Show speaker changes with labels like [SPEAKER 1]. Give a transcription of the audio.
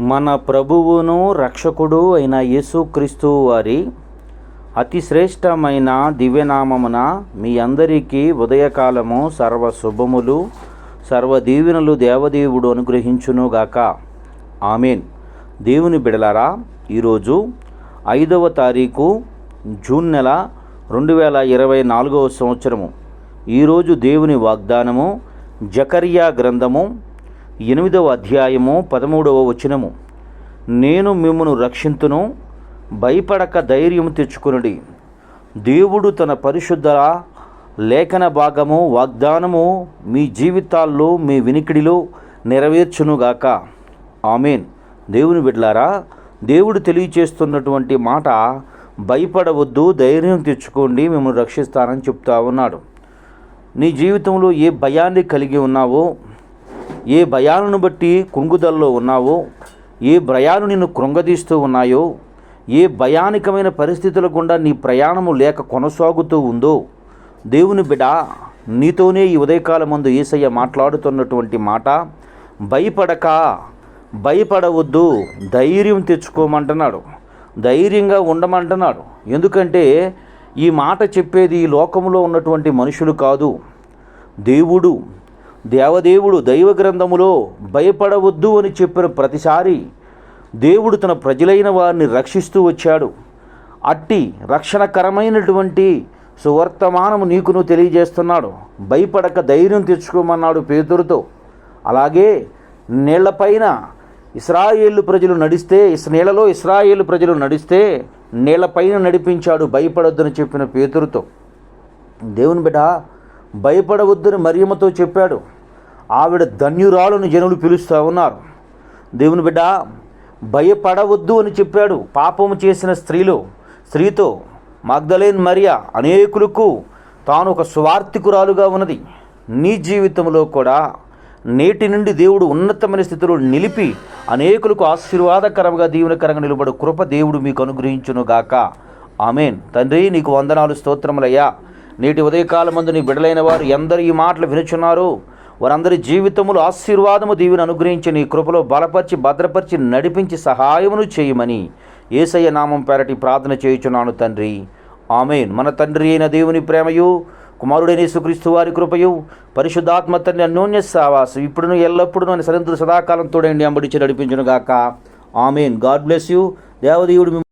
[SPEAKER 1] మన ప్రభువును రక్షకుడు అయిన యేసుక్రీస్తు వారి అతి శ్రేష్టమైన దివ్యనామమున మీ అందరికీ ఉదయకాలము సర్వ శుభములు సర్వ దీవెనలు దేవదేవుడు అనుగ్రహించునుగాక. ఆమెన్. దేవుని బిడలారా, ఈరోజు 5వ తారీఖు జూన్ నెల 2024 సంవత్సరము. ఈరోజు దేవుని వాగ్దానము జకర్యా గ్రంథము 8వ అధ్యాయము 13వ వచనము. నేను మిమ్మును రక్షింతును, భయపడక ధైర్యం తెచ్చుకొనుడి. దేవుడు తన పరిశుద్ధ లేఖన భాగము వాగ్దానము మీ జీవితాల్లో మీ వినికిడిలో నెరవేర్చునుగాక. ఆమెన్. దేవుని బిడ్డలారా, దేవుడు తెలియచేస్తున్నటువంటి మాట, భయపడవద్దు, ధైర్యం తెచ్చుకోండి, మిమ్మల్ని రక్షిస్తానని చెప్తా ఉన్నాడు. నీ జీవితంలో ఏ భయాన్ని కలిగి ఉన్నావో, ఏ భయాలను బట్టి కృంగుదల్లో ఉన్నావో, ఏ భయాలు నిన్ను కృంగదీస్తూ ఉన్నాయో, ఏ భయానికమైన పరిస్థితుల గుండా నీ ప్రయాణము లేక కొనసాగుతూ ఉందో, దేవుని బిడ్డ, నీతోనే ఈ ఉదయకాలమందు యేసయ్య మాట్లాడుతున్నటువంటి మాట, భయపడవద్దు, ధైర్యం తెచ్చుకోమంటున్నాడు, ధైర్యంగా ఉండమంటున్నాడు. ఎందుకంటే ఈ మాట చెప్పేది ఈ లోకంలో ఉన్నటువంటి మనుషులు కాదు, దేవదేవుడు దైవ గ్రంథములో భయపడవద్దు అని చెప్పిన ప్రతిసారి దేవుడు తన ప్రజలైన వారిని రక్షిస్తూ వచ్చాడు. అట్టి రక్షణకరమైనటువంటి సువర్తమానము నీకు నువ్వు తెలియజేస్తున్నాడు. భయపడక ధైర్యం తెచ్చుకోమన్నాడు పేతురుతో. అలాగే నీళ్లపైన నీళ్లలో ఇశ్రాయేలు ప్రజలు నడిస్తే నీళ్లపైన నడిపించాడు భయపడొద్దని చెప్పిన పేతురుతో. దేవుని బిడ్డ, భయపడవద్దని మరియమ్మతో చెప్పాడు. ఆవిడ ధన్యురాలను జనులు పిలుస్తూ ఉన్నారు. దేవుని బిడ్డ, భయపడవద్దు అని చెప్పాడు. పాపము చేసిన స్త్రీతో మగ్దలేన్ మరియా అనేకులకు తాను ఒక స్వార్థికురాలుగా ఉన్నది. నీ జీవితంలో కూడా నేటి నుండి దేవుడు ఉన్నతమైన స్థితిలో నిలిపి అనేకులకు ఆశీర్వాదకరంగా దీవెనకరంగా నిలబడు కృప దేవుడు మీకు అనుగ్రహించునుగాక. ఆమెన్. తండ్రి, నీకు వందనాలు, స్తోత్రములయ్యా. నేటి ఉదయకాలమందు నీ బిడలైన వారు ఎందరు ఈ మాటలు వినుచున్నారు, వారందరి జీవితములు ఆశీర్వాదము దీవెన అనుగ్రహించి నీ కృపలో బలపరిచి భద్రపరిచి నడిపించి సహాయమును చేయమని యేసయ్య నామం పేరటి ప్రార్థన చేయుచున్నాను తండ్రి. ఆమెన్. మన తండ్రి అయిన దేవుని ప్రేమయు, కుమారుడైన యేసుక్రీస్తు వారి కృపయు, పరిశుద్ధాత్మ తండ్రి అన్యోన్య సహవాసం ఇప్పుడును ఎల్లప్పుడూ సదాకాలం తోడైండి అంబడించి నడిపించునుగాక. ఆమెన్. God bless you. దేవదేవుడు